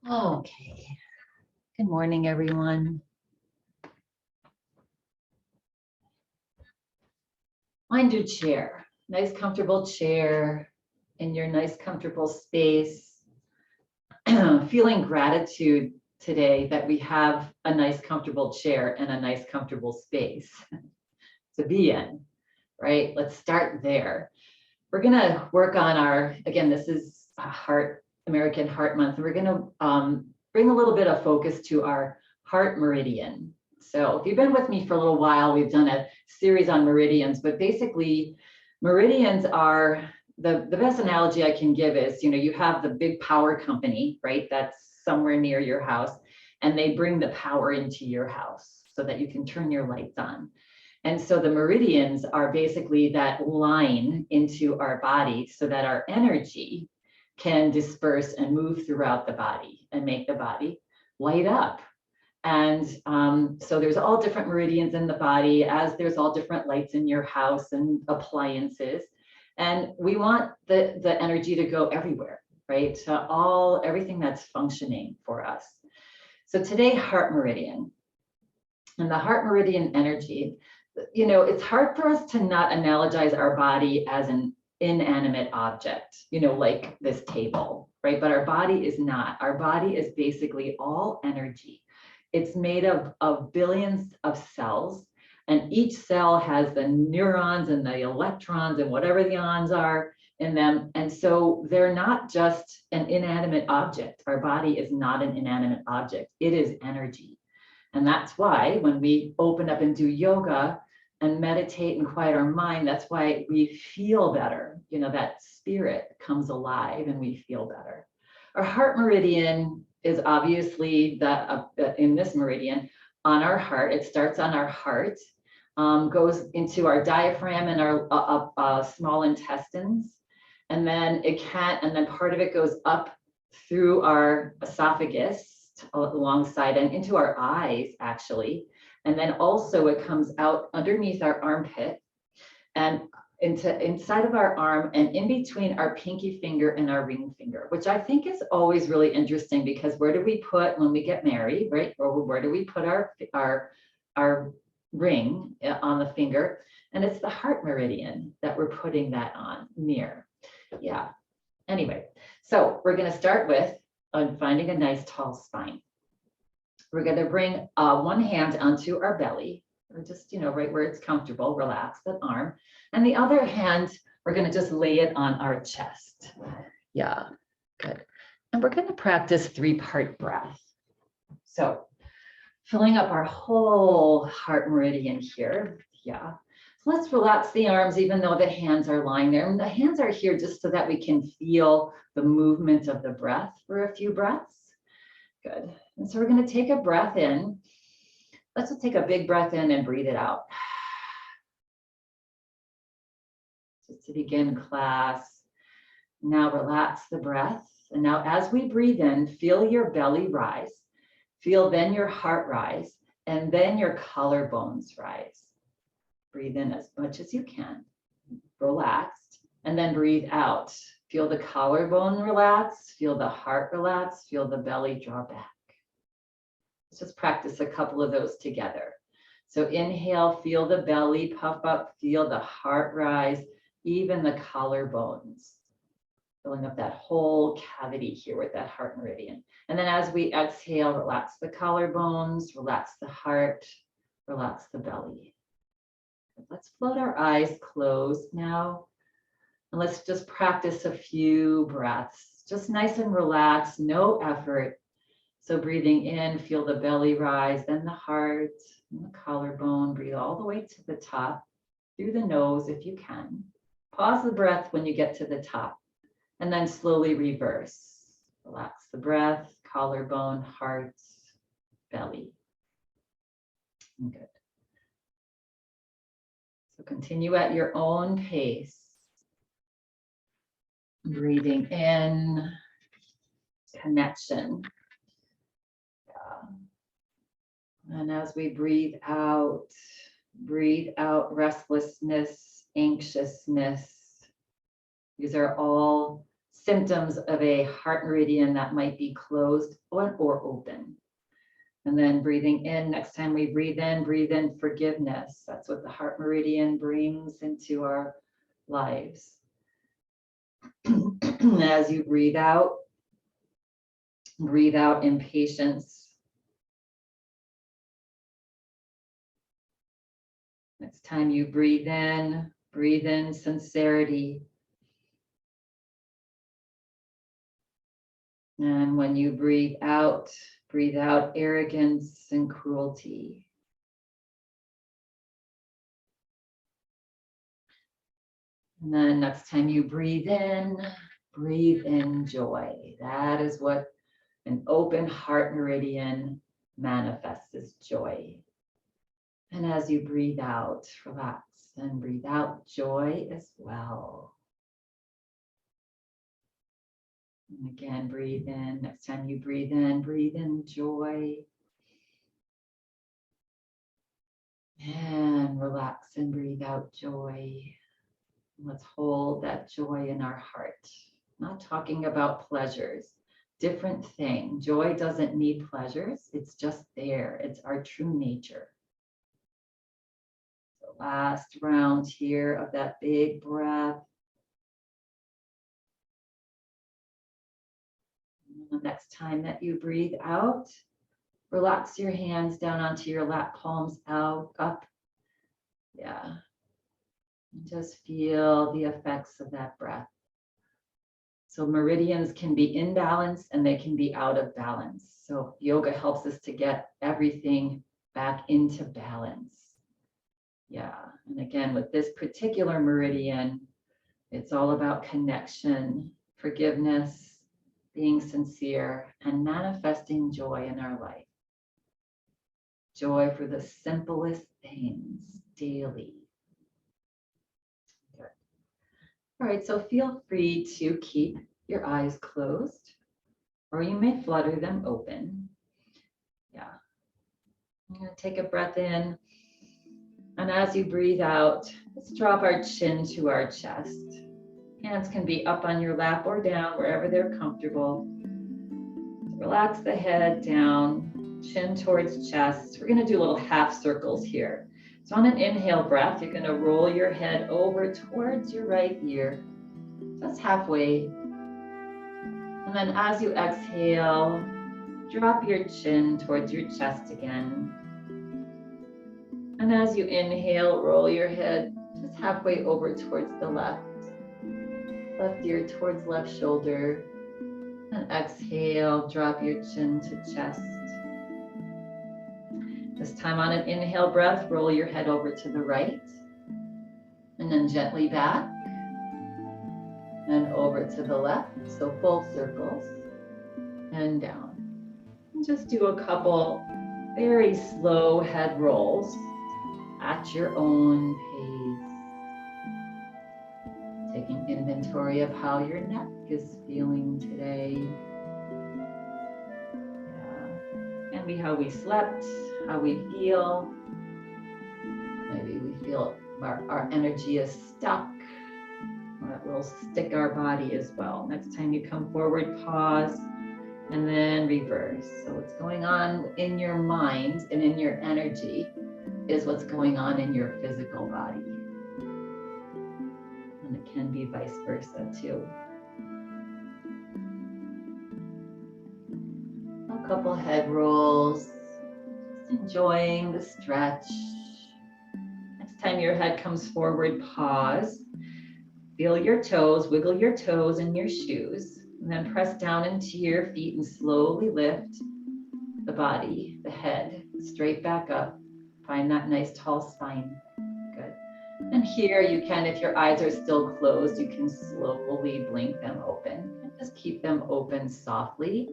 Okay. Good morning, everyone. Find your chair, nice comfortable chair in your nice comfortable space. Feeling gratitude today that we have a nice comfortable chair and a nice comfortable space to be in, right? Let's start there. We're gonna work on again, this is American Heart Month. We're gonna bring a little bit of focus to our heart meridian. So if you've been with me for a little while, we've done a series on meridians, but basically meridians are, the best analogy I can give is, you have the big power company, right? That's somewhere near your house, and they bring the power into your house so that you can turn your lights on. And so the meridians are basically that line into our body so that our energy can disperse and move throughout the body and make the body light up. And so there's all different meridians in the body, as there's all different lights in your house and appliances. And we want the energy to go everywhere, right? To everything that's functioning for us. So today, heart meridian. And the heart meridian energy, it's hard for us to not analogize our body as an inanimate object, like this table, right? But our body is not. Our body is basically all energy. It's made of billions of cells, and each cell has the neurons and the electrons and whatever the ions are in them. And so they're not just an inanimate object. Our body is not an inanimate object. It is energy. And that's why when we open up and do yoga and meditate and quiet our mind, that's why we feel better. That spirit comes alive and we feel better. Our heart meridian is obviously in this meridian on our heart. It starts on our heart, goes into our diaphragm and our small intestines, and then part of it goes up through our esophagus alongside and into our eyes, actually. And then also it comes out underneath our armpit and inside of our arm and in between our pinky finger and our ring finger, which I think is always really interesting, because where do we put when we get married, right? Or where do we put our ring on the finger? And it's the heart meridian that we're putting that on near. Yeah. Anyway, so we're going to start with finding a nice tall spine. We're going to bring one hand onto our belly, or just, right where it's comfortable, relax that arm. And the other hand, we're going to just lay it on our chest. Yeah, good. And we're going to practice 3-part breath. So filling up our whole heart meridian here. Yeah. So let's relax the arms, even though the hands are lying there. And the hands are here just so that we can feel the movement of the breath for a few breaths. Good. And so we're going to take a breath in. Let's just take a big breath in and breathe it out. Just to begin class. Now relax the breath. And now as we breathe in, feel your belly rise. Feel then your heart rise, and then your collarbones rise. Breathe in as much as you can. Relaxed. And then breathe out. Feel the collarbone relax. Feel the heart relax. Feel the belly draw back. Let's just practice a couple of those together. So inhale, feel the belly puff up, feel the heart rise, even the collarbones. Filling up that whole cavity here with that heart meridian. And then as we exhale, relax the collarbones, relax the heart, relax the belly. Let's float our eyes closed now. And let's just practice a few breaths, just nice and relaxed, no effort. So breathing in, feel the belly rise, then the heart and the collarbone. Breathe all the way to the top, through the nose if you can. Pause the breath when you get to the top, and then slowly reverse. Relax the breath, collarbone, heart, belly. Good. So continue at your own pace. Breathing in, connection. And as we breathe out restlessness, anxiousness. These are all symptoms of a heart meridian that might be closed or open. And then breathing in, next time we breathe in forgiveness. That's what the heart meridian brings into our lives. As you breathe out impatience. Next time you breathe in sincerity. And when you breathe out arrogance and cruelty. And then next time you breathe in joy. That is what an open heart meridian manifests as joy. And as you breathe out, relax and breathe out joy as well. And again, breathe in. Next time you breathe in joy. And relax and breathe out joy. Let's hold that joy in our heart. Not talking about pleasures. Different thing. Joy doesn't need pleasures. It's just there. It's our true nature. So last round here of that big breath. And the next time that you breathe out, relax your hands down onto your lap, palms out, up. Yeah. And just feel the effects of that breath. So meridians can be in balance and they can be out of balance. So yoga helps us to get everything back into balance. Yeah. And again, with this particular meridian, it's all about connection, forgiveness, being sincere, and manifesting joy in our life. Joy for the simplest things daily. Good. All right, so feel free to keep your eyes closed, or you may flutter them open. Yeah. I'm going to take a breath in. And as you breathe out, let's drop our chin to our chest. Hands can be up on your lap or down, wherever they're comfortable. Relax the head down, chin towards chest. We're going to do little half circles here. So on an inhale breath, you're going to roll your head over towards your right ear, just halfway. And then as you exhale, drop your chin towards your chest again. And as you inhale, roll your head just halfway over towards the left ear towards left shoulder. And exhale, drop your chin to chest. This time on an inhale breath, roll your head over to the right. And then gently back. And over to the left, so full circles. And down. And just do a couple very slow head rolls at your own pace. Taking inventory of how your neck is feeling today. Yeah. And how we slept, how we feel. Maybe we feel our energy is stuck. That will stick our body as well. Next time you come forward, pause, and then reverse. So what's going on in your mind and in your energy is what's going on in your physical body. And it can be vice versa too. A couple head rolls, just enjoying the stretch. Next time your head comes forward, pause. Feel your toes, wiggle your toes in your shoes, and then press down into your feet and slowly lift the body, the head, straight back up. Find that nice tall spine. Good. And here you can, if your eyes are still closed, you can slowly blink them open. And just keep them open softly,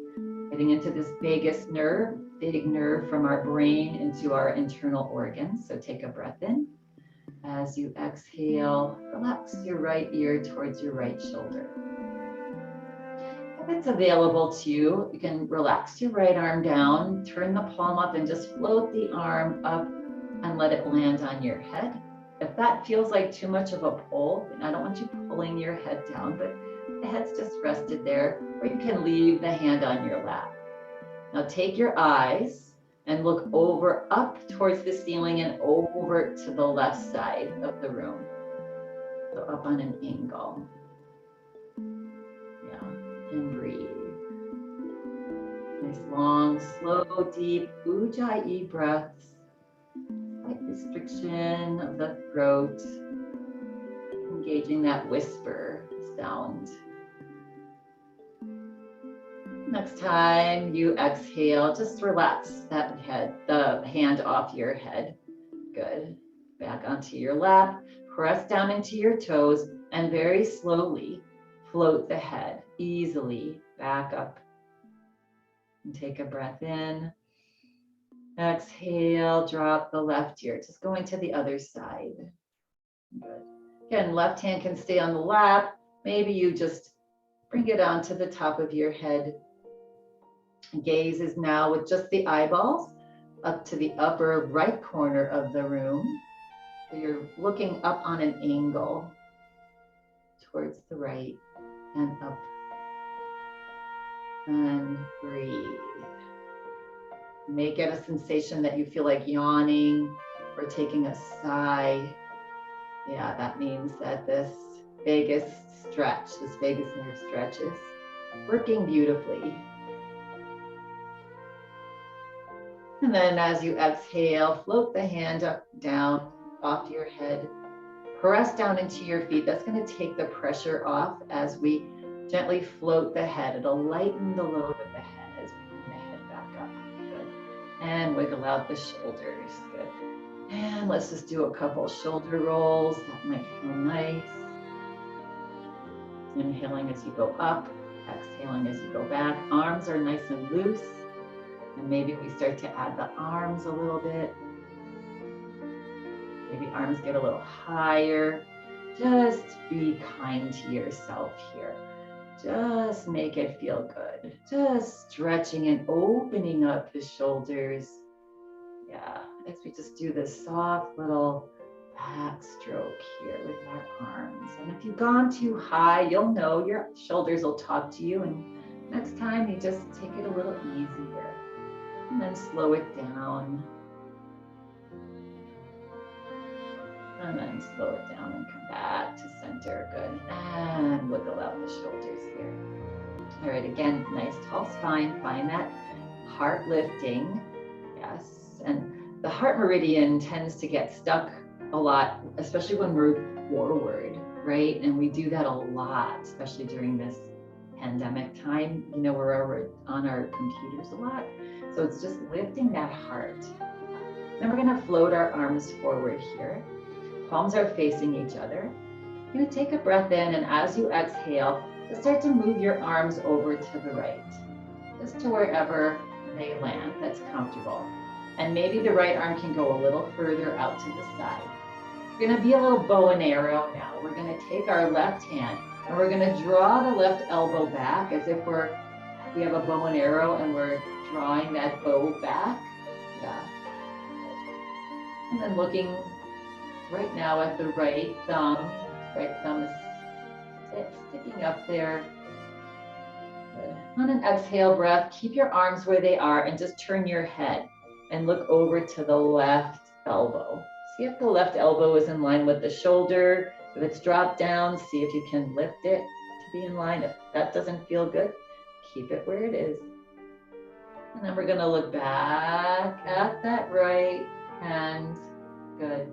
getting into this vagus nerve, big nerve from our brain into our internal organs. So take a breath in. As you exhale, relax your right ear towards your right shoulder. If it's available to you, you can relax your right arm down, turn the palm up and just float the arm up and let it land on your head. If that feels like too much of a pull, then I don't want you pulling your head down, but The head's just rested there, or you can leave the hand on your lap. Now take your eyes and look over up towards the ceiling and over to the left side of the room. So up on an angle. Yeah, and breathe. Nice long, slow, deep Ujjayi breaths. Slight restriction of the throat. Engaging that whisper sound. Next time you exhale, just relax that head, the hand off your head. Good. Back onto your lap. Press down into your toes and very slowly float the head easily back up. And take a breath in. Exhale, drop the left ear. Just going to the other side. Good. Again, left hand can stay on the lap. Maybe you just bring it onto the top of your head. Gaze is now with just the eyeballs up to the upper right corner of the room. So you're looking up on an angle towards the right and up. And breathe. Make it a sensation that you feel like yawning or taking a sigh. Yeah, that means that this vagus stretch, this vagus nerve stretch is working beautifully. And then as you exhale, float the hand up, down, off your head. Press down into your feet. That's going to take the pressure off as we gently float the head. It'll lighten the load of the head as we bring the head back up. Good. And wiggle out the shoulders. Good. And let's just do a couple shoulder rolls. That might feel nice. Inhaling as you go up, exhaling as you go back. Arms are nice and loose. And maybe we start to add the arms a little bit. Maybe arms get a little higher. Just be kind to yourself here. Just make it feel good. Just stretching and opening up the shoulders. Yeah, as we just do this soft little back stroke here with our arms. And if you've gone too high, you'll know your shoulders will talk to you. And next time you just take it a little easier. And then slow it down. And then slow it down and come back to center. Good. And wiggle out the shoulders here. All right, again, nice tall spine. Find that heart lifting. Yes. And the heart meridian tends to get stuck a lot, especially when we're forward, right? And we do that a lot, especially during this pandemic time. You know, we're on our computers a lot. So it's just lifting that heart. Then we're going to float our arms forward here. Palms are facing each other. You're going to take a breath in, and as you exhale, just start to move your arms over to the right, just to wherever they land that's comfortable. And maybe the right arm can go a little further out to the side. We're going to be a little bow and arrow now. We're going to take our left hand, and we're going to draw the left elbow back as if we have a bow and arrow, and we're drawing that bow back. Yeah. And then looking right now at the right thumb. Right thumb is sticking up there. Good. On an exhale breath, keep your arms where they are and just turn your head and look over to the left elbow. See if the left elbow is in line with the shoulder. If it's dropped down, see if you can lift it to be in line. If that doesn't feel good, keep it where it is. And then we're going to look back at that right hand. Good.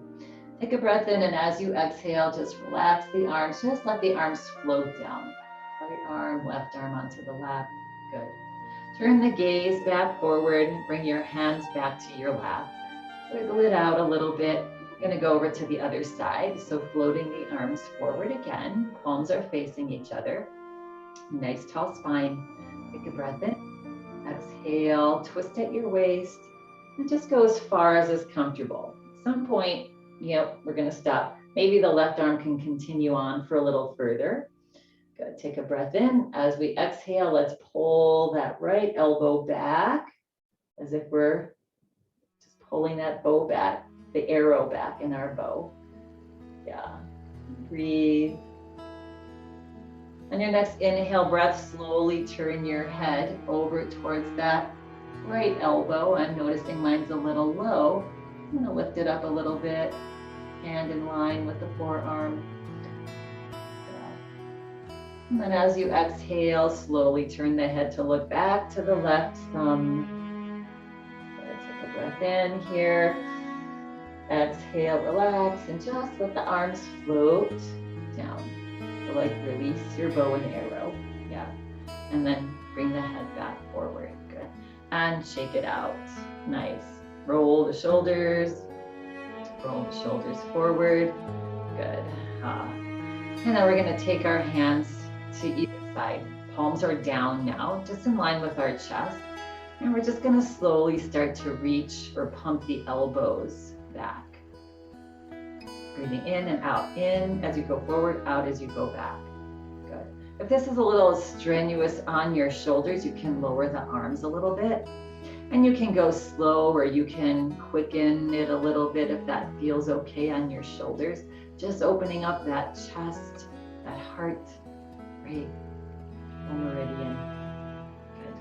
Take a breath in, and as you exhale, just relax the arms. Just let the arms float down. Right arm, left arm onto the lap. Good. Turn the gaze back forward. Bring your hands back to your lap. Wiggle it out a little bit. We're going to go over to the other side. So floating the arms forward again. Palms are facing each other. Nice tall spine. Take a breath in. Exhale, twist at your waist, and just go as far as is comfortable. At some point, we're going to stop. Maybe the left arm can continue on for a little further. Good. Take a breath in. As we exhale, let's pull that right elbow back as if we're just pulling that bow back, the arrow back in our bow. Yeah. Breathe. On your next inhale breath, slowly turn your head over towards that right elbow. I'm noticing mine's a little low. I'm gonna lift it up a little bit, hand in line with the forearm. And then as you exhale, slowly turn the head to look back to the left thumb. Take a breath in here. Exhale, relax, and just let the arms float down. So like release your bow and arrow. Yeah. And then bring the head back forward. Good. And shake it out. Nice. Roll the shoulders. Roll the shoulders forward. Good. And then we're going to take our hands to either side. Palms are down now, just in line with our chest. And we're just going to slowly start to reach or pump the elbows back. Breathing in and out. In as you go forward, out as you go back. Good. If this is a little strenuous on your shoulders, you can lower the arms a little bit. And you can go slow or you can quicken it a little bit if that feels okay on your shoulders. Just opening up that chest, that heart, right? The meridian. Good.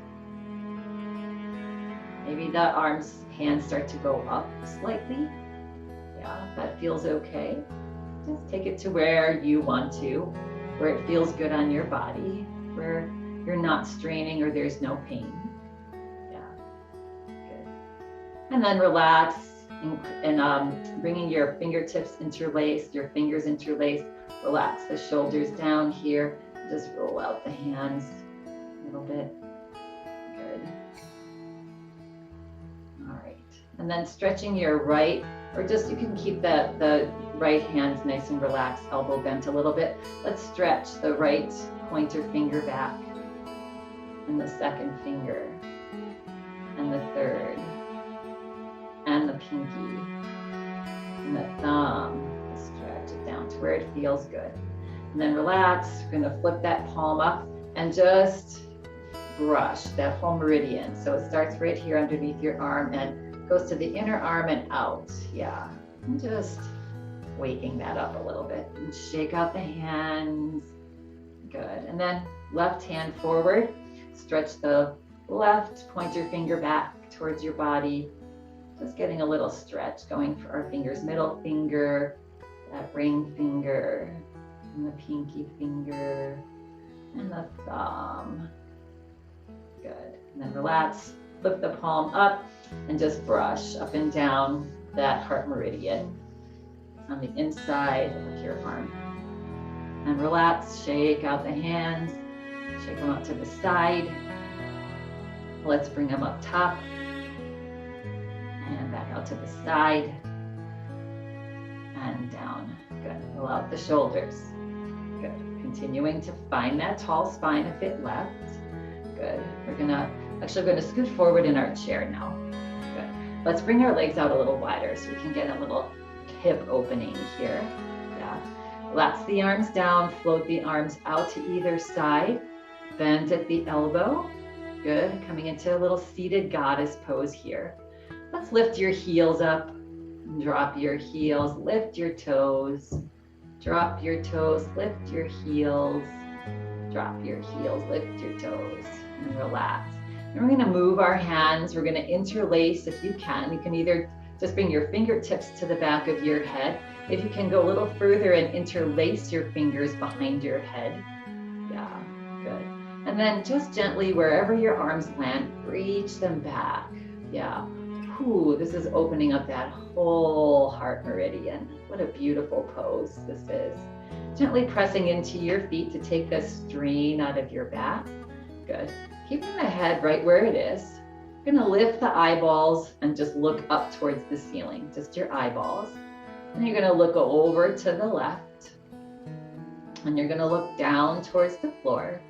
Maybe the hands start to go up slightly. Yeah, that feels okay. Just take it to where you want to, where it feels good on your body, where you're not straining or there's no pain. Yeah, good. And then relax and bringing your fingertips interlaced, your fingers interlaced. Relax the shoulders down here. Just roll out the hands a little bit. Good. All right. And then stretching your right, or just you can keep the right hands nice and relaxed, elbow bent a little bit. Let's stretch the right pointer finger back, and the second finger, and the third, and the pinky, and the thumb. Stretch it down to where it feels good. And then relax. We're gonna flip that palm up and just brush that whole meridian. So it starts right here underneath your arm and goes to the inner arm and out. Yeah, and just waking that up a little bit. And shake out the hands. Good. And then left hand forward. Stretch the left pointer finger back towards your body. Just getting a little stretch going for our fingers. Middle finger, that ring finger, and the pinky finger, and the thumb. Good. And then relax. Lift the palm up and just brush up and down that heart meridian on the inside of your arm. And relax, shake out the hands, shake them out to the side. Let's bring them up top and back out to the side and down. Good. Roll out the shoulders. Good. Continuing to find that tall spine if it left. Good. We're actually going to scoot forward in our chair now. Good. Let's bring our legs out a little wider so we can get a little hip opening here. Yeah. Relax the arms down, float the arms out to either side. Bend at the elbow. Good. Coming into a little seated goddess pose here. Let's lift your heels up. Drop your heels. Lift your toes. Drop your toes. Lift your heels. Drop your heels. Lift your toes. And relax. And we're going to move our hands. We're going to interlace if you can. You can either just bring your fingertips to the back of your head. If you can go a little further and interlace your fingers behind your head. Yeah, good. And then just gently, wherever your arms land, reach them back. Yeah. Ooh, this is opening up that whole heart meridian. What a beautiful pose this is. Gently pressing into your feet to take the strain out of your back. Good. Keeping the head right where it is. You're gonna lift the eyeballs and just look up towards the ceiling, just your eyeballs. And you're gonna look over to the left. And you're gonna look down towards the floor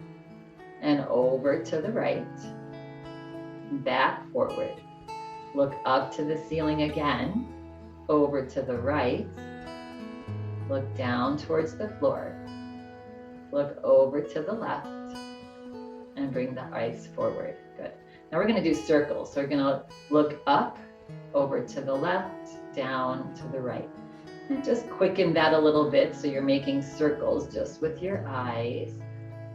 and over to the right. Back forward. Look up to the ceiling again, over to the right. Look down towards the floor. Look over to the left and bring the eyes forward. Good. Now we're going to do circles. So we're going to look up, over to the left, down to the right. And just quicken that a little bit so you're making circles just with your eyes.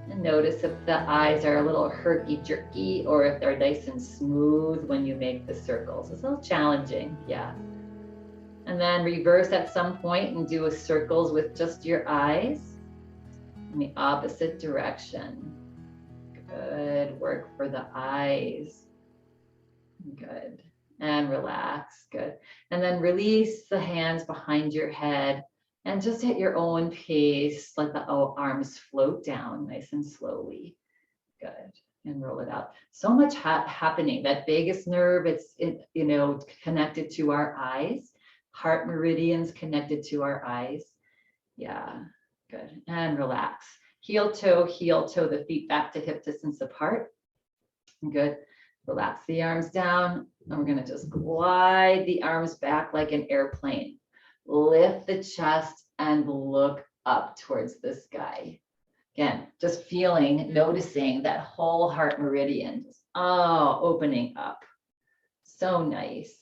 And notice if the eyes are a little herky-jerky or if they're nice and smooth when you make the circles. It's a little challenging, yeah. And then reverse at some point and do a circles with just your eyes in the opposite direction. Good work for the eyes. Good. And relax. Good. And then release the hands behind your head and just at your own pace, let the arms float down nice and slowly. Good. And roll it out. So much happening. That vagus nerve, it's connected to our eyes. Heart meridians connected to our eyes. Yeah. Good. And relax. Heel toe, the feet back to hip distance apart. Good. Relax the arms down, and we're going to just glide the arms back like an airplane. Lift the chest and look up towards the sky. Again, just feeling, noticing that whole heart meridian, just, opening up. So nice.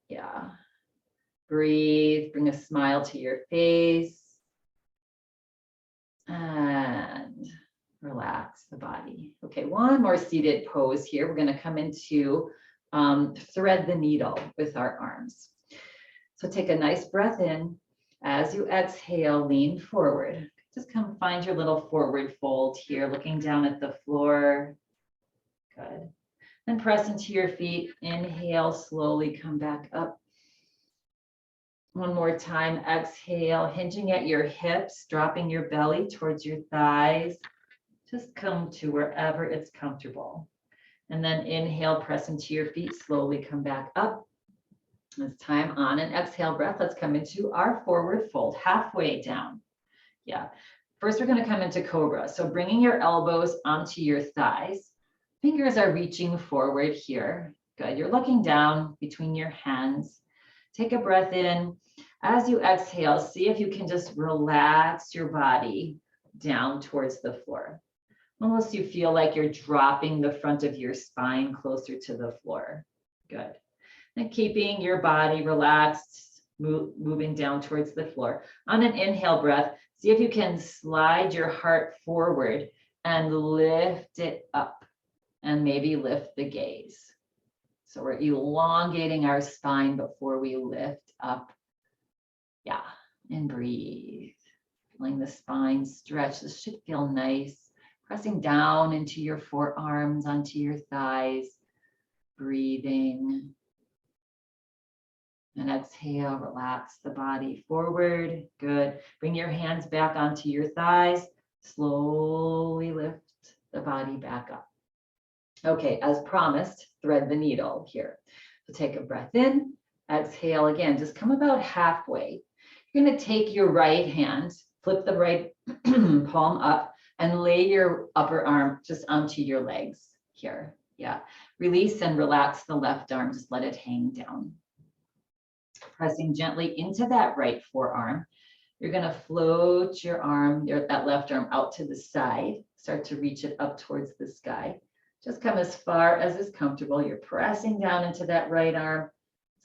Yeah. Breathe, bring a smile to your face. And relax the body. Okay, one more seated pose here. We're going to come into thread the needle with our arms. So take a nice breath in. As you exhale, lean forward. Just come find your little forward fold here, looking down at the floor. Good. Then press into your feet. Inhale, slowly come back up. One more time, exhale, hinging at your hips, dropping your belly towards your thighs. Just come to wherever it's comfortable. And then inhale, press into your feet, slowly come back up. This time on an exhale breath, let's come into our forward fold, halfway down. Yeah. First, we're going to come into cobra. So bringing your elbows onto your thighs. Fingers are reaching forward here. Good. You're looking down between your hands. Take a breath in. As you exhale, see if you can just relax your body down towards the floor. Almost you feel like you're dropping the front of your spine closer to the floor. Good. And keeping your body relaxed, moving down towards the floor. On an inhale breath, see if you can slide your heart forward and lift it up, and maybe lift the gaze. So we're elongating our spine before we lift up. Yeah, and breathe. Feeling the spine stretch. This should feel nice. Pressing down into your forearms, onto your thighs. Breathing. And exhale, relax the body forward. Good. Bring your hands back onto your thighs. Slowly lift the body back up. Okay, as promised, thread the needle here. So take a breath in, exhale again, just come about halfway. You're going to take your right hand, flip the right palm up, and lay your upper arm just onto your legs here. Yeah, release and relax the left arm, just let it hang down. Pressing gently into that right forearm. You're going to float your arm, that left arm out to the side, start to reach it up towards the sky. Just come as far as is comfortable. You're pressing down into that right arm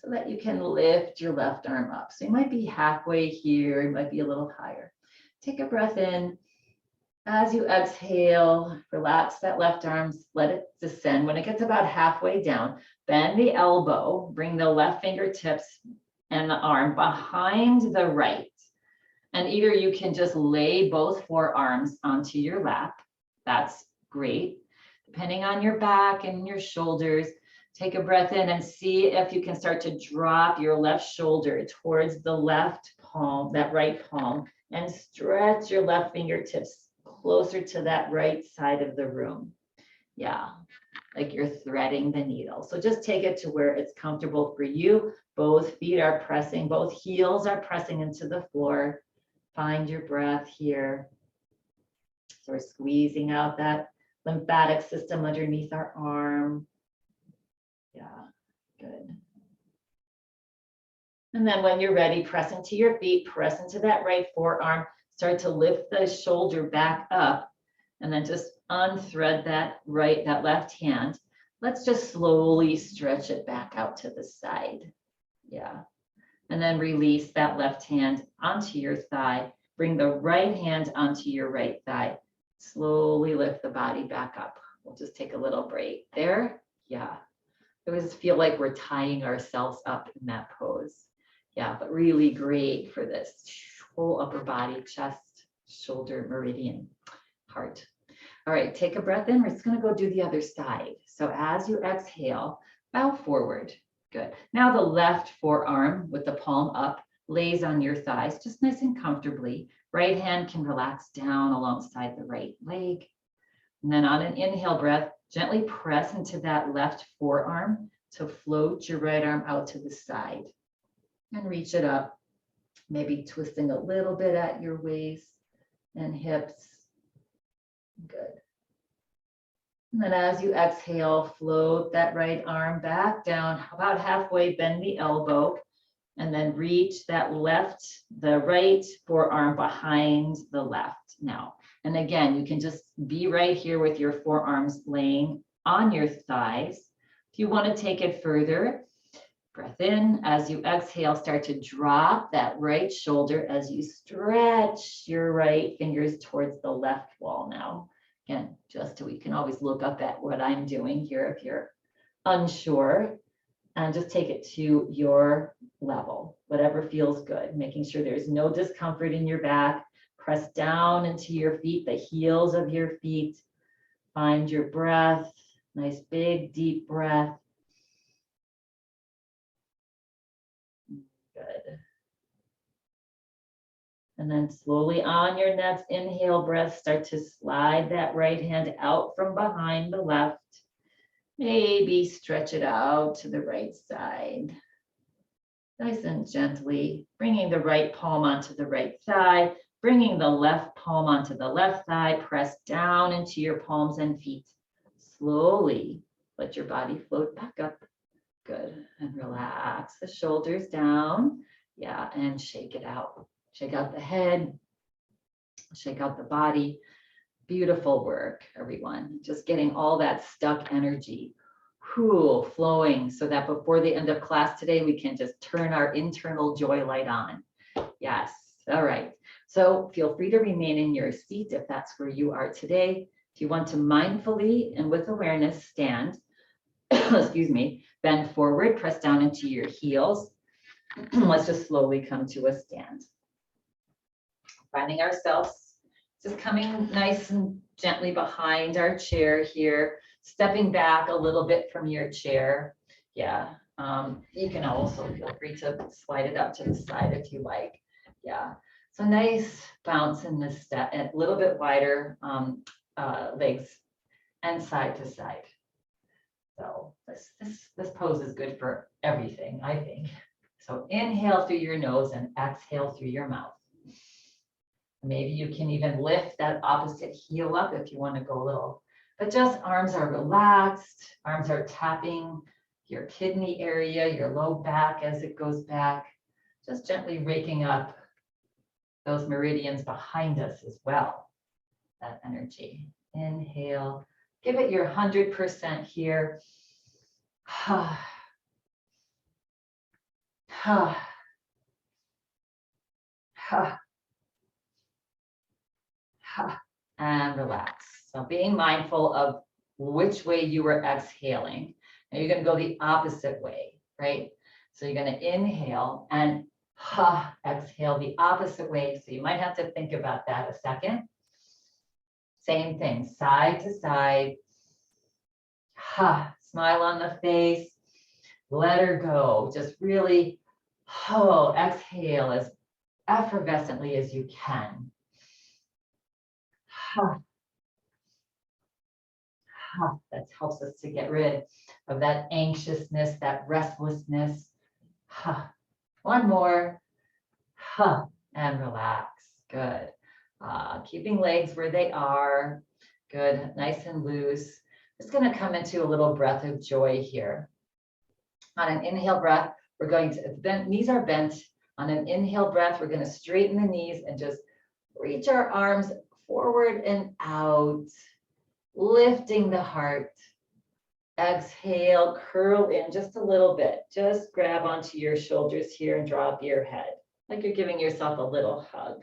so that you can lift your left arm up. So you might be halfway here, you might be a little higher. Take a breath in. As you exhale, relax that left arm, let it descend. When it gets about halfway down, bend the elbow, bring the left fingertips and the arm behind the right. And either you can just lay both forearms onto your lap. That's great. Depending on your back and your shoulders, take a breath in and see if you can start to drop your left shoulder towards the left palm, that right palm, and stretch your left fingertips closer to that right side of the room. Yeah, like you're threading the needle. So just take it to where it's comfortable for you. Both feet are pressing, both heels are pressing into the floor. Find your breath here. So we're squeezing out that lymphatic system underneath our arm. Yeah, good. And then when you're ready, press into your feet, press into that right forearm, start to lift the shoulder back up, and then just unthread that left hand. Let's just slowly stretch it back out to the side. Yeah. And then release that left hand onto your thigh. Bring the right hand onto your right thigh. Slowly lift the body back up. We'll just take a little break there. Yeah. I always feel like we're tying ourselves up in that pose. Yeah, but really great for this whole upper body, chest, shoulder, meridian, heart. All right, take a breath in. We're just going to go do the other side. So as you exhale, bow forward. Good. Now the left forearm with the palm up lays on your thighs, just nice and comfortably. Right hand can relax down alongside the right leg. And then on an inhale breath, gently press into that left forearm to float your right arm out to the side and reach it up, maybe twisting a little bit at your waist and hips. Good. And then as you exhale, float that right arm back down, about halfway, bend the elbow, and then reach the right forearm behind the left now. And again, you can just be right here with your forearms laying on your thighs. If you want to take it further, breath in. As you exhale, start to drop that right shoulder as you stretch your right fingers towards the left wall now. Again, just so you can always look up at what I'm doing here if you're unsure, and just take it to your level, whatever feels good, making sure there's no discomfort in your back. Press down into your feet, the heels of your feet. Find your breath, nice big deep breath. Good. And then slowly on your next inhale breath, start to slide that right hand out from behind the left. Maybe stretch it out to the right side. Nice and gently, bringing the right palm onto the right thigh, bringing the left palm onto the left thigh, press down into your palms and feet. Slowly let your body float back up. Good. And relax the shoulders down. Yeah, and shake it out. Shake out the head, shake out the body. Beautiful work, everyone. Just getting all that stuck energy flowing so that before the end of class today, we can just turn our internal joy light on. Yes. All right. So feel free to remain in your seat if that's where you are today. If you want to mindfully and with awareness stand, excuse me, bend forward, press down into your heels. Let's just slowly come to a stand. Finding ourselves just coming nice and gently behind our chair here, stepping back a little bit from your chair. Yeah, you can also feel free to slide it up to the side if you like. Yeah, so nice bounce in this step, a little bit wider legs and side to side. So this pose is good for everything, I think. So inhale through your nose and exhale through your mouth. Maybe you can even lift that opposite heel up if you want to go a little, but just arms are relaxed, arms are tapping your kidney area, your low back as it goes back, just gently raking up those meridians behind us as well, that energy. Inhale, give it your 100% here. And relax. So being mindful of which way you were exhaling. Now you're going to go the opposite way, right? So you're going to inhale and exhale the opposite way. So you might have to think about that a second. Same thing, side to side. Smile on the face. Let her go. Just really exhale as effervescently as you can. That helps us to get rid of that anxiousness, that restlessness. One more. And relax. Good. Keeping legs where they are. Good. Nice and loose. Just going to come into a little breath of joy here. On an inhale breath, we're going to bend, knees are bent. On an inhale breath, we're going to straighten the knees and just reach our arms forward and out, lifting the heart. Exhale, curl in just a little bit. Just grab onto your shoulders here and drop your head, like you're giving yourself a little hug.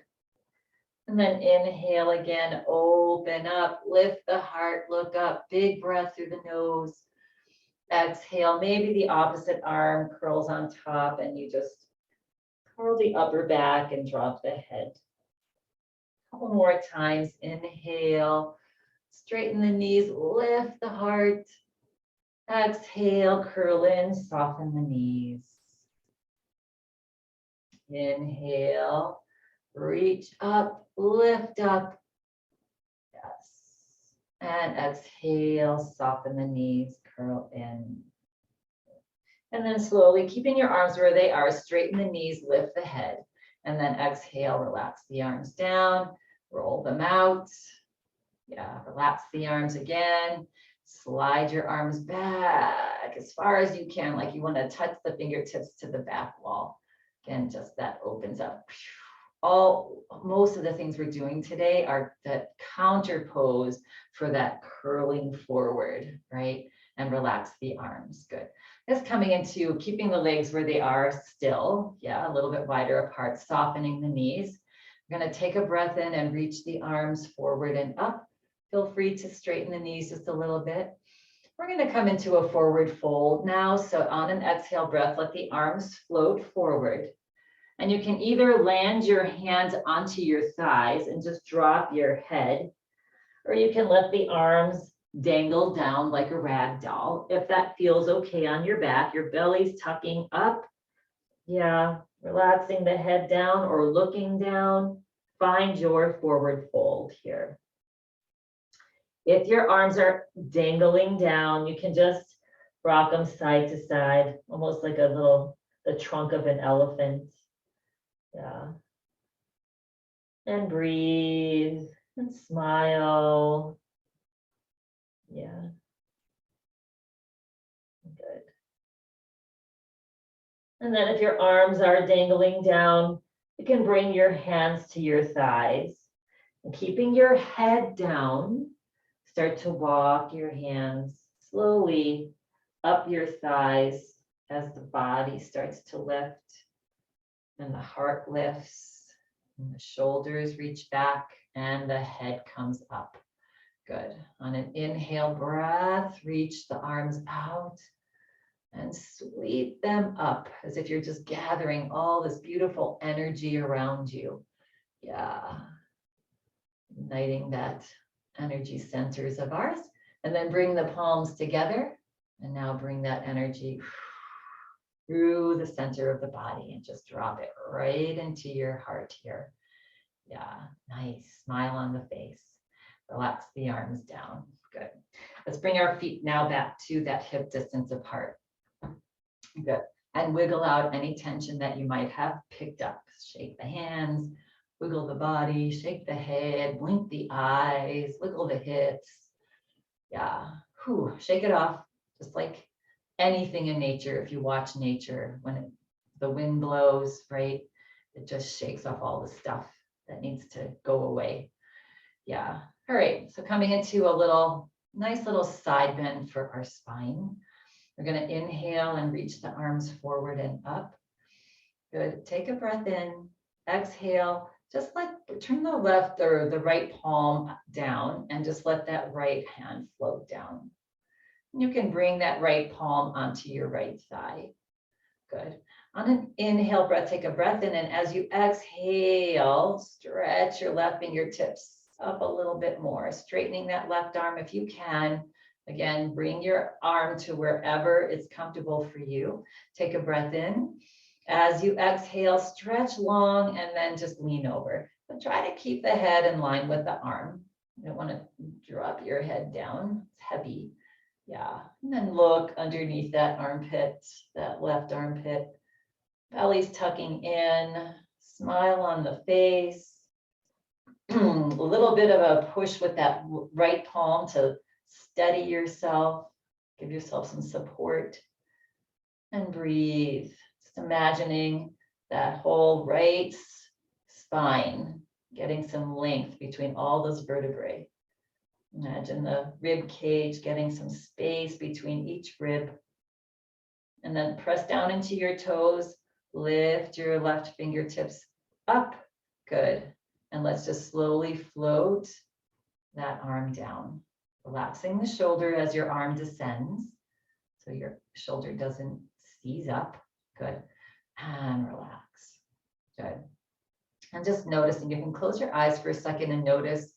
And then inhale again, open up, lift the heart, look up, big breath through the nose. Exhale, maybe the opposite arm curls on top and you just curl the upper back and drop the head. A couple more times, inhale, straighten the knees, lift the heart. Exhale, curl in, soften the knees. Inhale, reach up, lift up. Yes. And exhale, soften the knees, curl in. And then slowly, keeping your arms where they are, straighten the knees, lift the head. And then exhale, relax the arms down, roll them out. Yeah, relax the arms again. Slide your arms back as far as you can, like you want to touch the fingertips to the back wall. Again, just that opens up. Most of the things we're doing today are the counter pose for that curling forward, right? And relax the arms. Good. Just coming into keeping the legs where they are still. Yeah, a little bit wider apart, softening the knees. We're going to take a breath in and reach the arms forward and up. Feel free to straighten the knees just a little bit. We're going to come into a forward fold now. So on an exhale breath, let the arms float forward. And you can either land your hands onto your thighs and just drop your head, or you can let the arms dangle down like a rag doll. If that feels okay on your back, your belly's tucking up. Yeah, relaxing the head down or looking down. Find your forward fold here. If your arms are dangling down, you can just rock them side to side, almost like the trunk of an elephant. Yeah. And breathe and smile. Yeah. Good. And then if your arms are dangling down, you can bring your hands to your thighs. And keeping your head down, start to walk your hands slowly up your thighs as the body starts to lift and the heart lifts and the shoulders reach back and the head comes up. Good. On an inhale breath, reach the arms out and sweep them up as if you're just gathering all this beautiful energy around you. Yeah. Igniting that energy centers of ours. And then bring the palms together. And now bring that energy through the center of the body and just drop it right into your heart here. Yeah, nice. Smile on the face. Relax the arms down. Good. Let's bring our feet now back to that hip distance apart. Good. And wiggle out any tension that you might have picked up. Shake the hands, wiggle the body, shake the head, blink the eyes, wiggle the hips. Yeah. Whew. Shake it off. Just like anything in nature, if you watch nature, when the wind blows, right, it just shakes off all the stuff that needs to go away. Yeah. All right. So coming into a nice little side bend for our spine. We're going to inhale and reach the arms forward and up. Good. Take a breath in. Exhale. Just turn the left or the right palm down and just let that right hand float down. You can bring that right palm onto your right thigh. Good. On an inhale breath, take a breath in, and as you exhale, stretch your left fingertips up a little bit more, straightening that left arm if you can. Again, bring your arm to wherever it's comfortable for you. Take a breath in. As you exhale, stretch long and then just lean over. But try to keep the head in line with the arm. You don't want to drop your head down. It's heavy. Yeah, and then look underneath that armpit, that left armpit. Belly's tucking in, smile on the face. A little bit of a push with that right palm to steady yourself, give yourself some support, and breathe. Just imagining that whole right spine, getting some length between all those vertebrae. Imagine the rib cage getting some space between each rib. And then press down into your toes. Lift your left fingertips up. Good. And let's just slowly float that arm down, relaxing the shoulder as your arm descends. So your shoulder doesn't seize up. Good. And relax. Good. And just noticing, you can close your eyes for a second and notice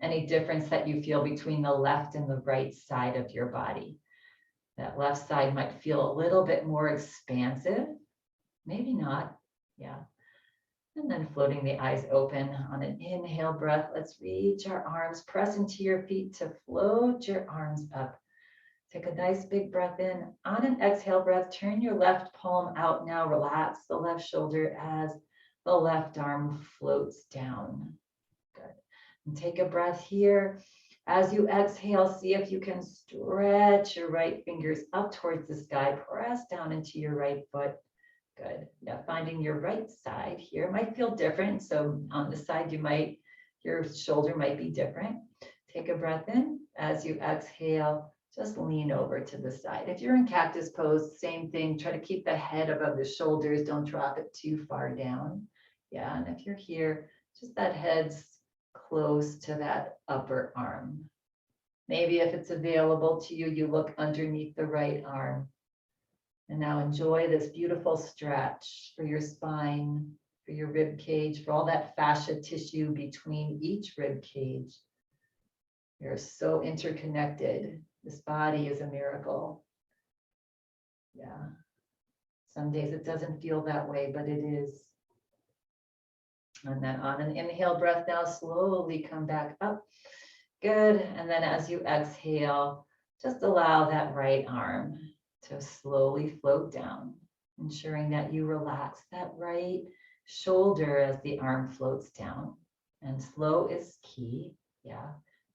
any difference that you feel between the left and the right side of your body. That left side might feel a little bit more expansive. Maybe not. Yeah. And then floating the eyes open on an inhale breath. Let's reach our arms, press into your feet to float your arms up. Take a nice big breath in. On an exhale breath, turn your left palm out now. Relax the left shoulder as the left arm floats down. Good. And take a breath here. As you exhale, see if you can stretch your right fingers up towards the sky. Press down into your right foot. Good. Yeah, finding your right side here might feel different. So on the side, your shoulder might be different. Take a breath in. As you exhale, just lean over to the side. If you're in cactus pose, same thing. Try to keep the head above the shoulders. Don't drop it too far down. Yeah, and if you're here, just that head's close to that upper arm. Maybe if it's available to you, you look underneath the right arm. And now enjoy this beautiful stretch for your spine, for your rib cage, for all that fascia tissue between each rib cage. You're so interconnected. This body is a miracle. Yeah. Some days it doesn't feel that way, but it is. And then on an inhale breath now, slowly come back up. Good. And then as you exhale, just allow that right arm to slowly float down, ensuring that you relax that right shoulder as the arm floats down. And slow is key. Yeah,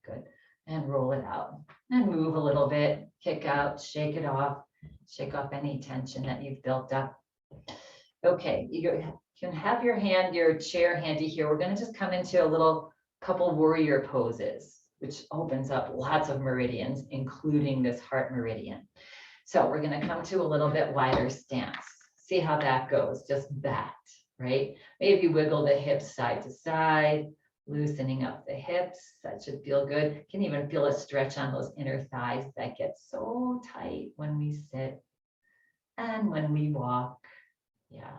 good. And roll it out and move a little bit, kick out, shake it off, shake off any tension that you've built up. Okay, you can have your chair handy here. We're going to just come into a little couple warrior poses, which opens up lots of meridians, including this heart meridian. So we're going to come to a little bit wider stance. See how that goes, just that, right? Maybe wiggle the hips side to side, loosening up the hips. That should feel good. You can even feel a stretch on those inner thighs that get so tight when we sit and when we walk. Yeah,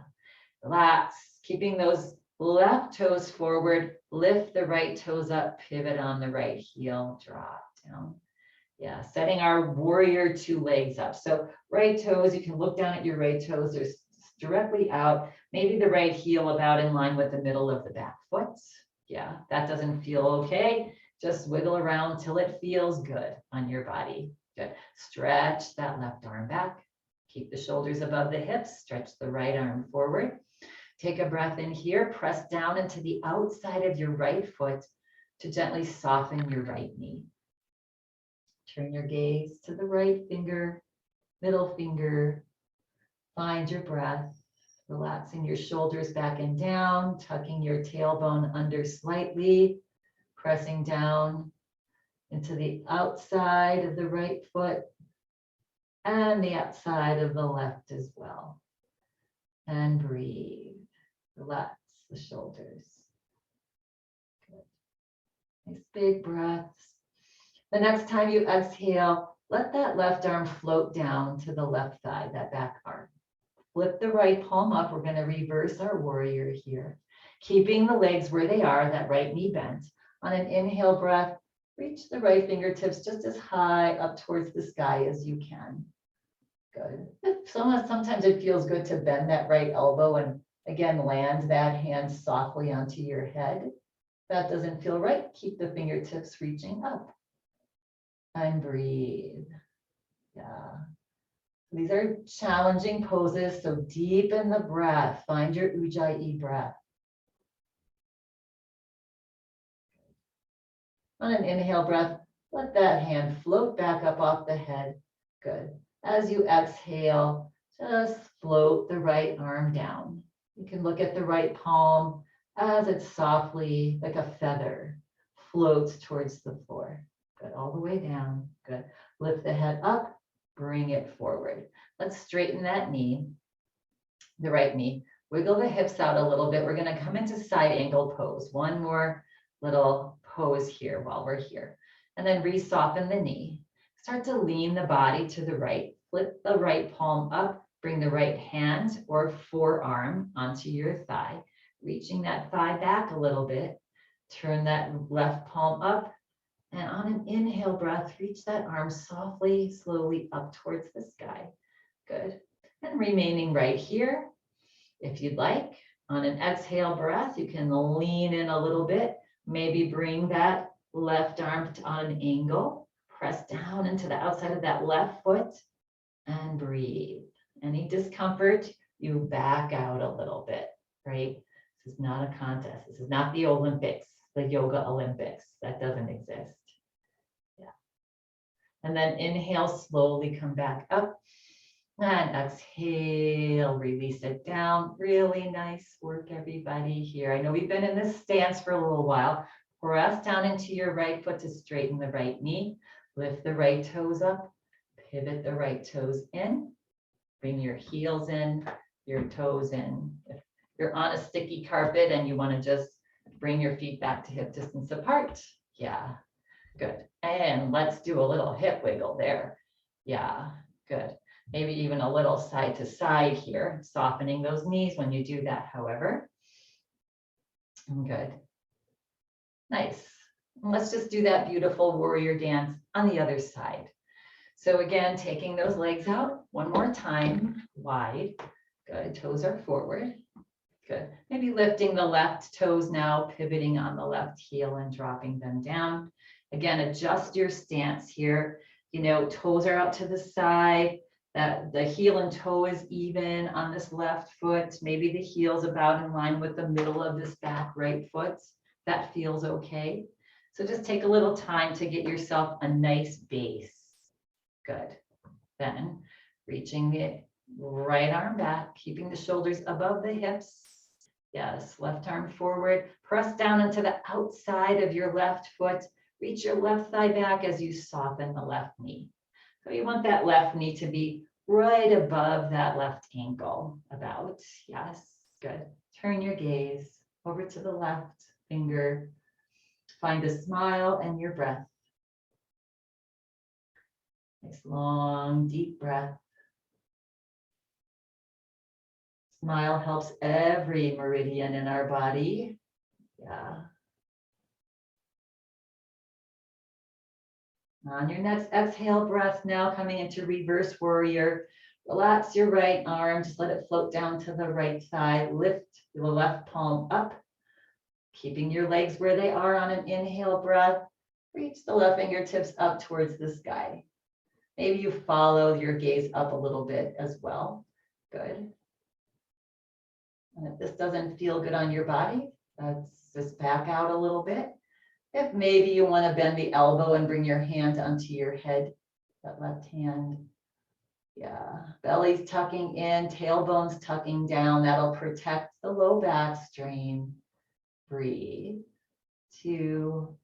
relax, keeping those left toes forward, lift the right toes up, pivot on the right heel, drop down. Yeah, setting our warrior two legs up. So right toes, you can look down at your right toes, they're directly out, maybe the right heel about in line with the middle of the back foot. Yeah, that doesn't feel okay. Just wiggle around till it feels good on your body. Good. Stretch that left arm back. Keep the shoulders above the hips. Stretch the right arm forward. Take a breath in here. Press down into the outside of your right foot to gently soften your right knee. Turn your gaze to the right finger, middle finger. Find your breath. Relaxing your shoulders back and down, tucking your tailbone under slightly, pressing down into the outside of the right foot and the outside of the left as well. And breathe. Relax the shoulders. Good. Nice big breaths. The next time you exhale, let that left arm float down to the left thigh, that back arm. Flip the right palm up. We're going to reverse our warrior here. Keeping the legs where they are, that right knee bent. On an inhale breath, reach the right fingertips just as high up towards the sky as you can. Good. Sometimes it feels good to bend that right elbow and again, land that hand softly onto your head. If that doesn't feel right, keep the fingertips reaching up. And breathe. Yeah. These are challenging poses, so deepen the breath. Find your Ujjayi breath. On an inhale breath, let that hand float back up off the head. Good. As you exhale, just float the right arm down. You can look at the right palm as it softly, like a feather, floats towards the floor. Good, all the way down. Good. Lift the head up, bring it forward. Let's straighten that knee, the right knee, Wiggle the hips out a little bit. We're going to come into side angle pose. One more little pose here while we're here. And then re-soften the knee. Start to lean the body to the right. Flip the right palm up. Bring the right hand or forearm onto your thigh. Reaching that thigh back a little bit. Turn that left palm up. And on an inhale breath, reach that arm softly, slowly up towards the sky. Good. And remaining right here. If you'd like, on an exhale breath, you can lean in a little bit. Maybe bring that left arm on an angle. Press down into the outside of that left foot and breathe. Any discomfort, you back out a little bit, right? This is not a contest. This is not the Olympics, the yoga Olympics. That doesn't exist. Yeah. And then inhale, slowly come back up. And exhale, release it down. Really nice work, everybody here. I know we've been in this stance for a little while. Press down into your right foot to straighten the right knee. Lift the right toes up. Pivot the right toes in. Bring your heels in, your toes in. If you're on a sticky carpet and you want to just bring your feet back to hip distance apart. Yeah, good. And let's do a little hip wiggle there. Yeah, good. Maybe even a little side to side here, softening those knees when you do that, however. Good. Nice. And let's just do that beautiful warrior dance on the other side. So again, taking those legs out one more time, wide. Good, toes are forward. Good. Maybe lifting the left toes now, pivoting on the left heel and dropping them down. Again, adjust your stance here. You know, toes are out to the side. That the heel and toe is even on this left foot. Maybe the heel's about in line with the middle of this back right foot. That feels okay. So just take a little time to get yourself a nice base. Good. Then reaching the right arm back, keeping the shoulders above the hips. Yes, left arm forward. Press down into the outside of your left foot. Reach your left thigh back as you soften the left knee. So you want that left knee to be right above that left ankle, about. Yes, good. Turn your gaze over to the left finger. Find a smile and your breath. Nice long, deep breath. Smile helps every meridian in our body. Yeah. On your next exhale breath now, coming into reverse warrior. Relax your right arm, just let it float down to the right thigh. Lift the left palm up, keeping your legs where they are on an inhale breath. Reach the left fingertips up towards the sky. Maybe you follow your gaze up a little bit as well. Good. And if this doesn't feel good on your body, let's just back out a little bit. If maybe you want to bend the elbow and bring your hand onto your head, that left hand. Yeah, belly's tucking in, tailbone's tucking down. That'll protect the low back strain. Breathe. 2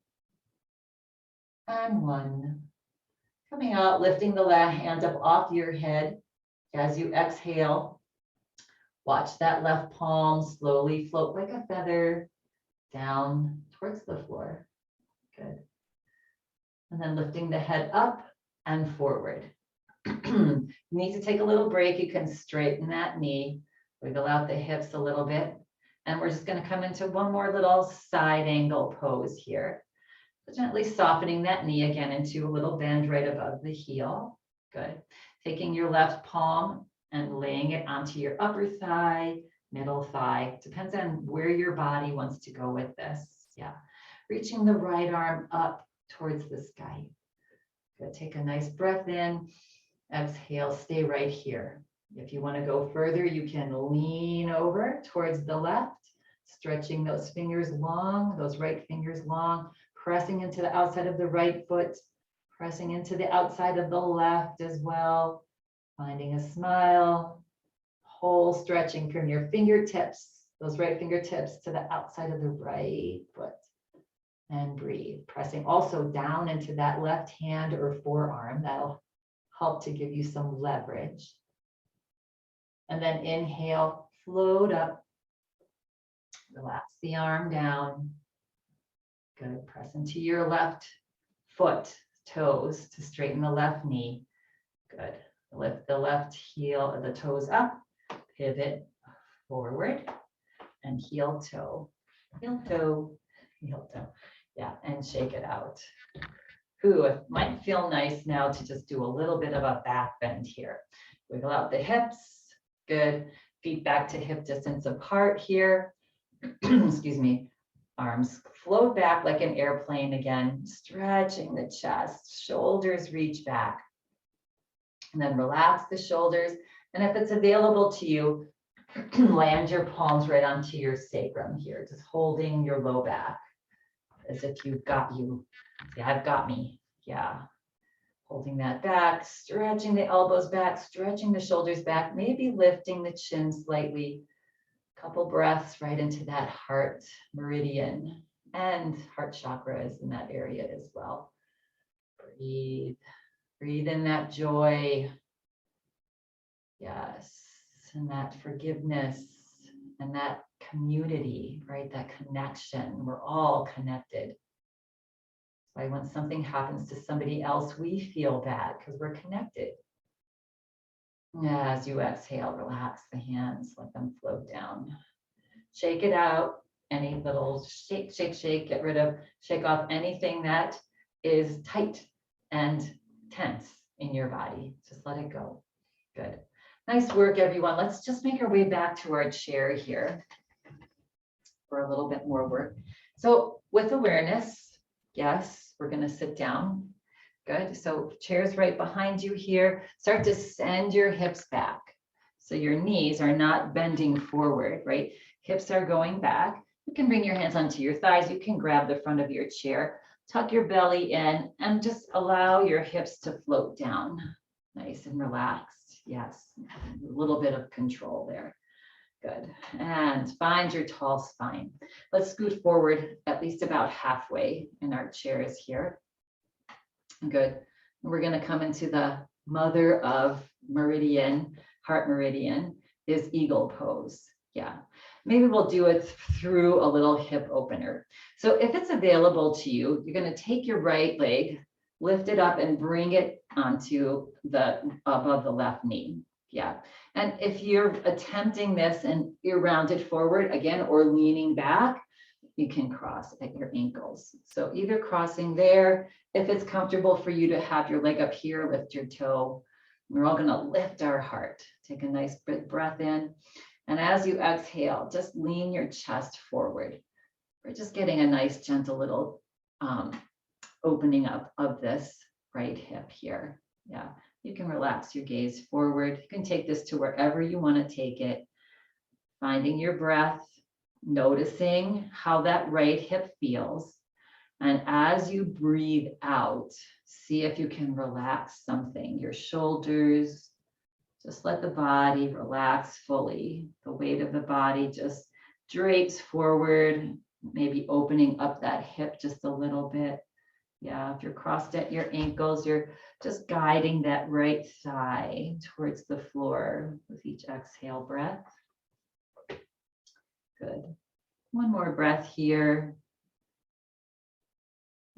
and 1. Coming out, lifting the left hand up off your head. As you exhale, watch that left palm slowly float like a feather down towards the floor. Good. And then lifting the head up and forward. You need to take a little break. You can straighten that knee, wiggle out the hips a little bit. And we're just going to come into one more little side angle pose here. So gently softening that knee again into a little bend right above the heel. Good. Taking your left palm and laying it onto your upper thigh, middle thigh. Depends on where your body wants to go with this. Yeah. Reaching the right arm up towards the sky. Good. Take a nice breath in. Exhale, stay right here. If you want to go further, you can lean over towards the left, stretching those fingers long, those right fingers long, pressing into the outside of the right foot, pressing into the outside of the left as well, finding a smile, whole stretching from your fingertips, those right fingertips to the outside of the right foot. And breathe, pressing also down into that left hand or forearm. That'll help to give you some leverage. And then inhale, float up. Relax the arm down. Good. Press into your left foot, toes to straighten the left knee. Good. Lift the left heel of the toes up. Pivot forward and heel toe. Heel toe. Heel toe. Yeah, and shake it out. Ooh, it might feel nice now to just do a little bit of a back bend here. Wiggle out the hips. Good. Feet back to hip distance apart here. Excuse me. Arms float back like an airplane again, stretching the chest. Shoulders reach back. And then relax the shoulders. And if it's available to you, land your palms right onto your sacrum here, just holding your low back as if you've got you. Yeah, I've got me. Yeah. Holding that back, stretching the elbows back, stretching the shoulders back, maybe lifting the chin slightly. Couple breaths right into that heart meridian, and heart chakra is in that area as well. Breathe. Breathe in that joy. Yes. And that forgiveness and that community, right? That connection. We're all connected. Why when something happens to somebody else, we feel bad because we're connected. As you exhale, relax the hands, let them float down. Shake it out. Any little shake, get rid of, shake off anything that is tight and tense in your body. Just let it go. Good. Nice work, everyone. Let's just make our way back to our chair here for a little bit more work. So with awareness, yes, we're going to sit down. Good. So chair's right behind you here. Start to send your hips back. So your knees are not bending forward, right? Hips are going back. You can bring your hands onto your thighs. You can grab the front of your chair, tuck your belly in, and just allow your hips to float down. Nice and relaxed. Yes. A little bit of control there. Good. And find your tall spine. Let's scoot forward at least about halfway in our chairs here. Good. We're going to come into the mother of meridian, heart meridian, is eagle pose. Yeah. Maybe we'll do it through a little hip opener. So if it's available to you, you're going to take your right leg, lift it up and bring it onto the above the left knee. Yeah. And if you're attempting this and you're rounded forward again, or leaning back, you can cross at your ankles. So either crossing there, if it's comfortable for you to have your leg up here, lift your toe. We're all going to lift our heart. Take a nice big breath in. And as you exhale, just lean your chest forward. We're just getting a nice, gentle little opening up of this right hip here. Yeah, you can relax your gaze forward. You can take this to wherever you want to take it. Finding your breath, noticing how that right hip feels. And as you breathe out, see if you can relax something, your shoulders. Just let the body relax fully. The weight of the body just drapes forward, maybe opening up that hip just a little bit. Yeah, if you're crossed at your ankles, you're just guiding that right thigh towards the floor with each exhale breath. Good. One more breath here.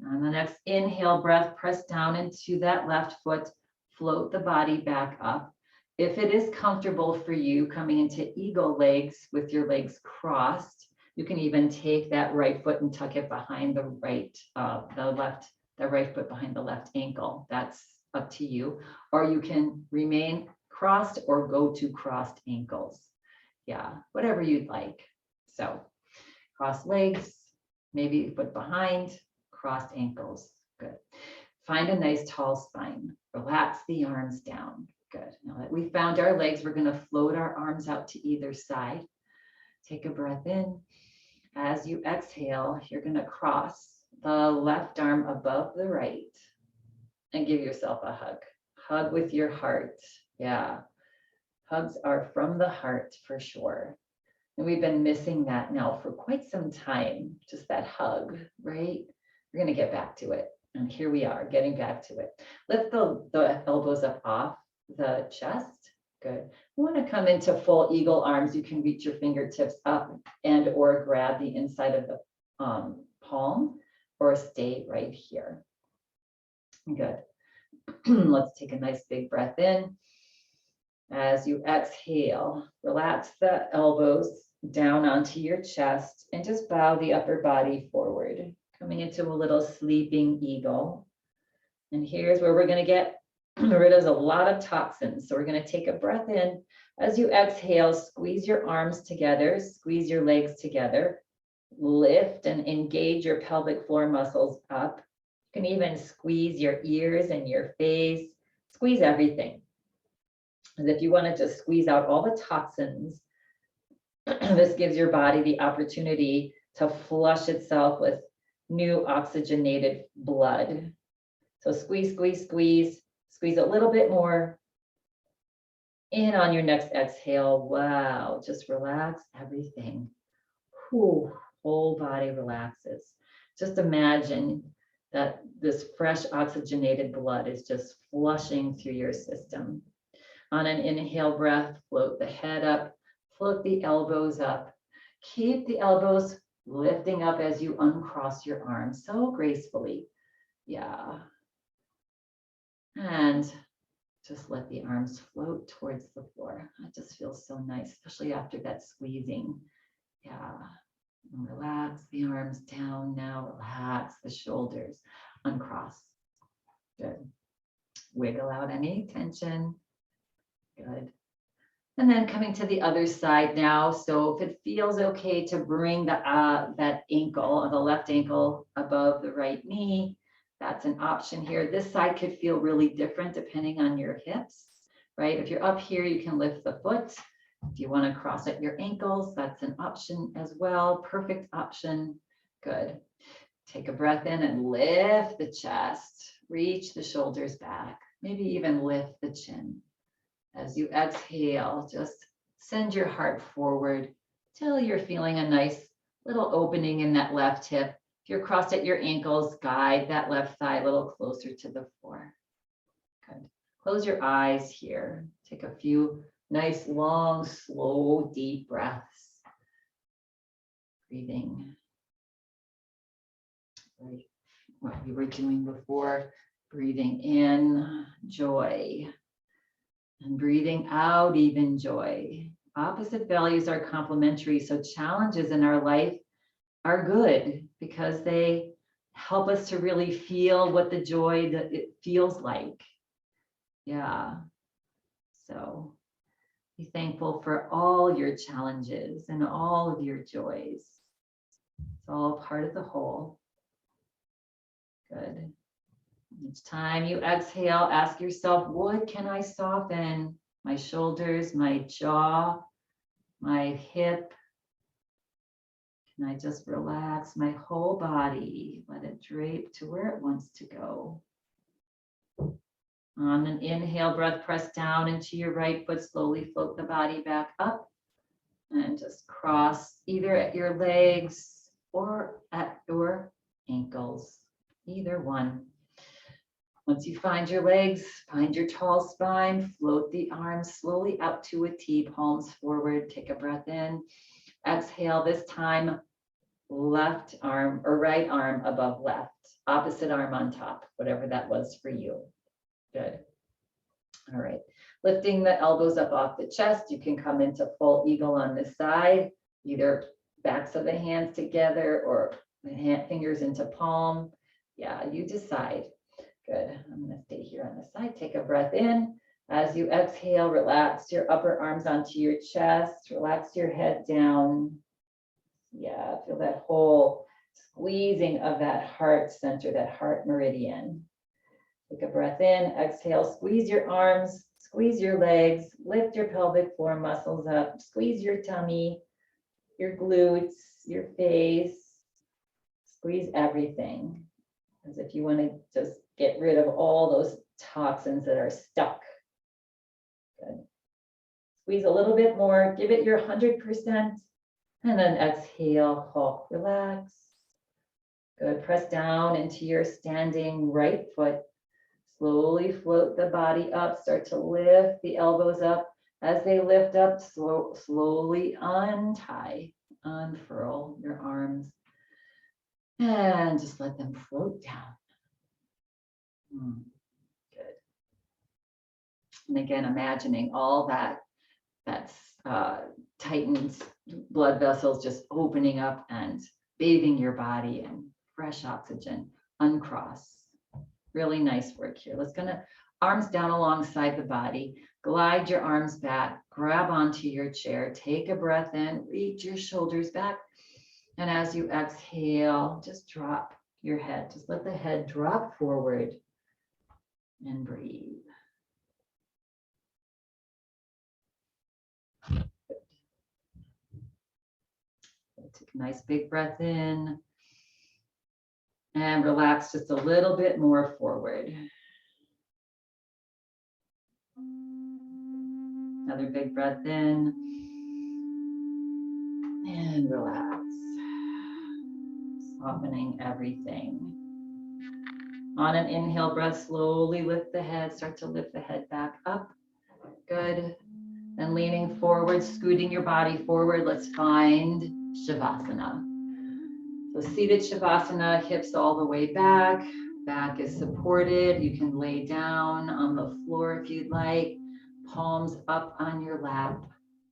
On the next inhale breath, press down into that left foot, float the body back up. If it is comfortable for you coming into eagle legs with your legs crossed, you can even take that right foot and tuck it behind the right foot behind the left ankle. That's up to you. Or you can remain crossed or go to crossed ankles. Yeah, whatever you'd like. So cross legs, maybe foot behind, crossed ankles. Good. Find a nice tall spine. Relax the arms down. Good. Now that we found our legs, we're going to float our arms out to either side. Take a breath in. As you exhale, you're going to cross the left arm above the right and give yourself a hug. Hug with your heart. Yeah. Hugs are from the heart for sure. And we've been missing that now for quite some time. Just that hug, right? We're going to get back to it. And here we are getting back to it. Lift the elbows up off the chest. Good. You want to come into full eagle arms. You can reach your fingertips up and or grab the inside of the palm or stay right here. Good. Let's take a nice big breath in. As you exhale, relax the elbows down onto your chest and just bow the upper body forward, coming into a little sleeping eagle. And here's where we're going to get rid of a lot of toxins. So we're going to take a breath in. As you exhale, squeeze your arms together, squeeze your legs together, lift and engage your pelvic floor muscles up. You can even squeeze your ears and your face, squeeze everything. And if you want to just squeeze out all the toxins, this gives your body the opportunity to flush itself with new oxygenated blood. So squeeze, squeeze, squeeze, squeeze a little bit more. In on your next exhale. Wow, just relax everything. Whew, whole body relaxes. Just imagine that this fresh oxygenated blood is just flushing through your system. On an inhale breath, float the head up, float the elbows up. Keep the elbows lifting up as you uncross your arms so gracefully. Yeah. And just let the arms float towards the floor. That just feels so nice, especially after that squeezing. Yeah. And relax the arms down now. Relax the shoulders. Uncross. Good. Wiggle out any tension. Good. And then coming to the other side now. So if it feels okay to bring the that ankle, the left ankle above the right knee, that's an option here. This side could feel really different depending on your hips, right? If you're up here, you can lift the foot. If you want to cross at your ankles, that's an option as well. Perfect option. Good. Take a breath in and lift the chest. Reach the shoulders back. Maybe even lift the chin. As you exhale, just send your heart forward till you're feeling a nice little opening in that left hip. If you're crossed at your ankles, guide that left thigh a little closer to the floor. Good. Close your eyes here. Take a few nice, long, slow, deep breaths. Breathing. Like what we were doing before. Breathing in joy. And breathing out even joy. Opposite values are complementary, so challenges in our life are good because they help us to really feel what the joy that it feels like. Yeah. So be thankful for all your challenges and all of your joys. It's all part of the whole. Good. Each time you exhale, ask yourself, what can I soften? My shoulders, my jaw, my hip. Can I just relax my whole body? Let it drape to where it wants to go. On an inhale breath, press down into your right foot, slowly float the body back up and just cross either at your legs or at your ankles, either one. Once you find your legs, find your tall spine, float the arms slowly out to a T, palms forward, take a breath in. Exhale, this time, left arm or right arm above left, opposite arm on top, whatever that was for you. Good. All right. Lifting the elbows up off the chest, you can come into full eagle on this side, either backs of the hands together or the fingers into palm. Yeah, you decide. Good. I'm going to stay here on the side. Take a breath in. As you exhale, relax your upper arms onto your chest. Relax your head down. Yeah, feel that whole squeezing of that heart center, that heart meridian. Take a breath in. Exhale, squeeze your arms, squeeze your legs, lift your pelvic floor muscles up, squeeze your tummy, your glutes, your face. Squeeze everything. As if you want to just get rid of all those toxins that are stuck. Good. Squeeze a little bit more, give it your 100%, and then exhale, hulk, relax. Good, press down into your standing right foot. Slowly float the body up, start to lift the elbows up As they lift up, slowly unfurl your arms, and just let them float down. Good. And again, imagining all that's tightened blood vessels just opening up and bathing your body in fresh oxygen. Uncross. Really nice work here. Let's gonna arms down alongside the body. Glide your arms back, grab onto your chair, take a breath in, reach your shoulders back. And as you exhale, just drop your head. Just let the head drop forward and breathe. Take a nice big breath in and relax just a little bit more forward. Another big breath in and relax, softening everything. On an inhale breath, slowly lift the head, start to lift the head back up. Good. And leaning forward, scooting your body forward, let's find Shavasana. So seated Shavasana, hips all the way back. Back is supported. You can lay down on the floor if you'd like. Palms up on your lap.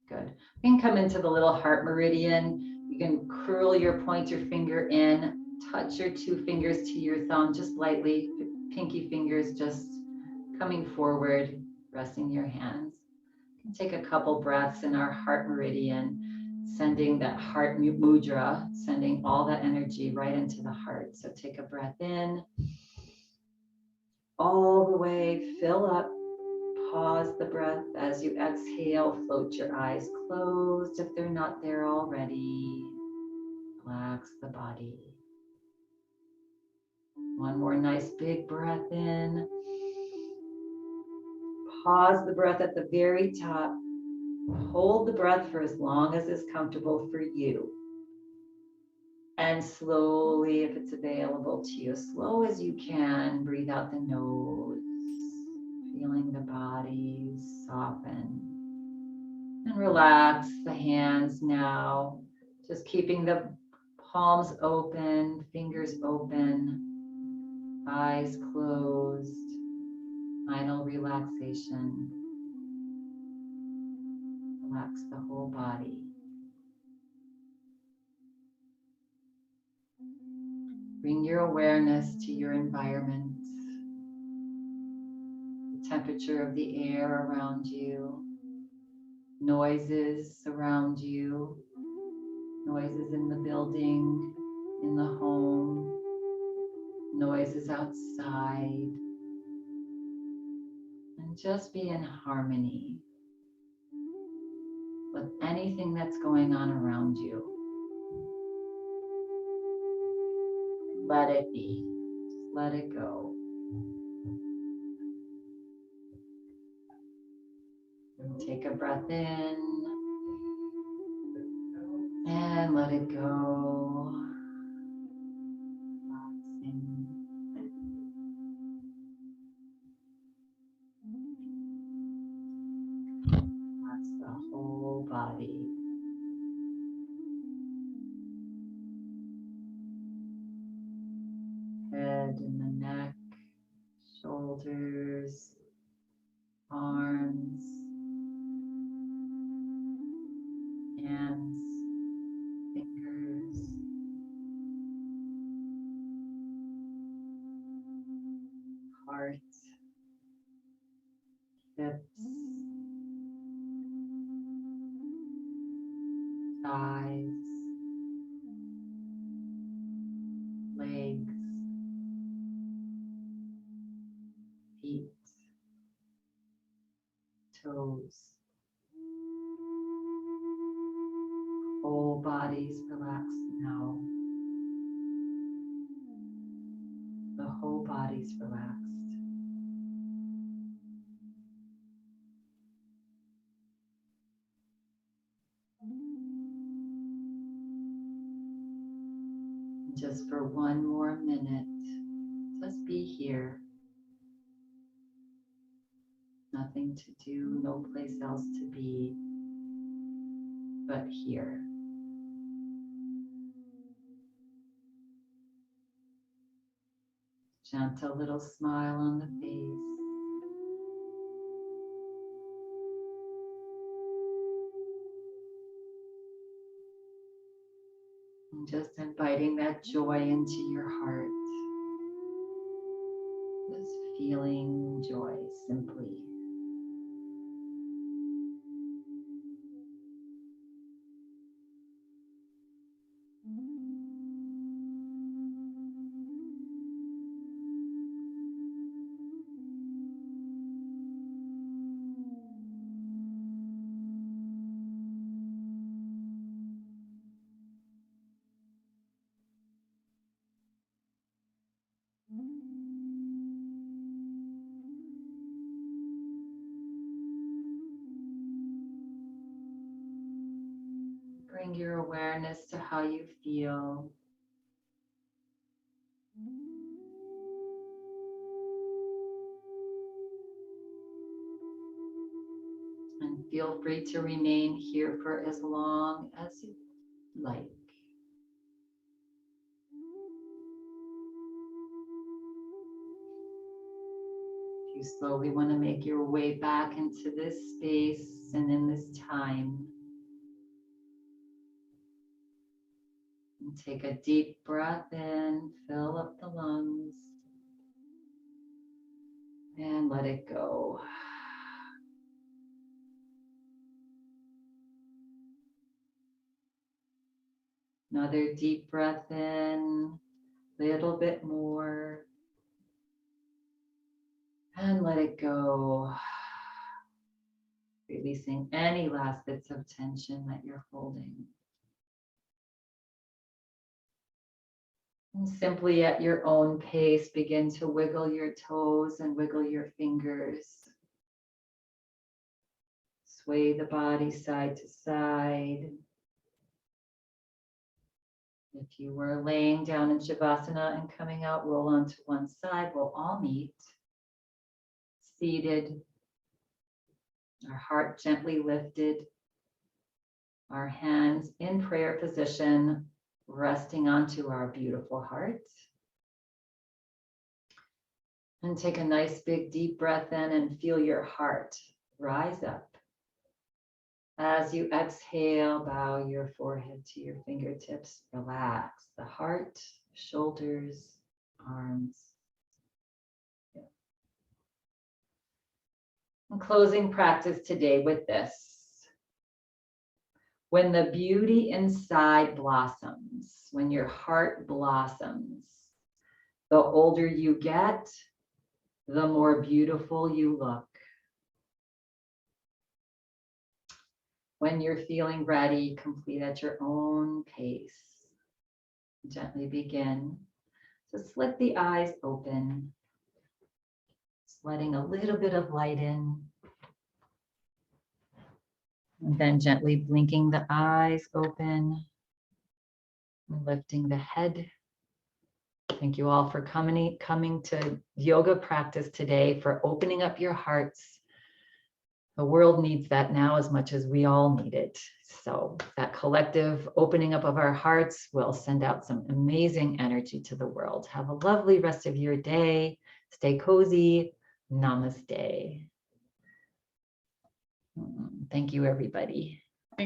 Good. You can come into the little heart meridian. You can curl your pointer finger in, touch your two fingers to your thumb just lightly. Pinky fingers just coming forward, resting your hands. You can take a couple breaths in our heart meridian, sending that heart mudra, sending all that energy right into the heart. So take a breath in, all the way, fill up. Pause the breath as you exhale, float your eyes closed if they're not there already. Relax the body. One more nice big breath in. Pause the breath at the very top. Hold the breath for as long as is comfortable for you. And slowly, if it's available to you, as slow as you can, breathe out the nose. Feeling the body soften and relax the hands now. Just keeping the palms open, fingers open, eyes closed. Final relaxation. Relax the whole body. Bring your awareness to your environment. Temperature of the air around you, noises around you, noises in the building, in the home, noises outside, and just be in harmony with anything that's going on around you. Let it be, just let it go. Take a breath in and let it go. Relaxing. Relax the whole body. Head and the neck, shoulders, arms, hands, fingers, heart, hips, thighs, legs, feet, toes. Whole body's relaxed now. The whole body's relaxed. Just for one more minute, just be here. Nothing to do, no place else to be but here. Gentle little smile on the face. And just inviting that joy into your heart. Just feeling joy simply. Bring your awareness to how you feel. And feel free to remain here for as long as you like. If you slowly want to make your way back into this space and in this time, and take a deep breath in, fill up the lungs, and let it go. Another deep breath in, a little bit more, and let it go. Releasing any last bits of tension that you're holding. And simply at your own pace, begin to wiggle your toes and wiggle your fingers. Sway the body side to side. If you were laying down in Shavasana and coming out, roll onto one side. We'll all meet. Seated. Our heart gently lifted. Our hands in prayer position, resting onto our beautiful heart. And take a nice big deep breath in and feel your heart rise up. As you exhale, bow your forehead to your fingertips. Relax the heart, shoulders, arms. Yeah. And closing practice today with this. When the beauty inside blossoms, when your heart blossoms, the older you get, the more beautiful you look. When you're feeling ready, complete at your own pace. Gently begin to slit the eyes open, just letting a little bit of light in. And then gently blinking the eyes open, and lifting the head. Thank you all for coming to yoga practice today, for opening up your hearts. The world needs that now as much as we all need it. So that collective opening up of our hearts will send out some amazing energy to the world. Have a lovely rest of your day. Stay cozy. Namaste. Thank you, everybody.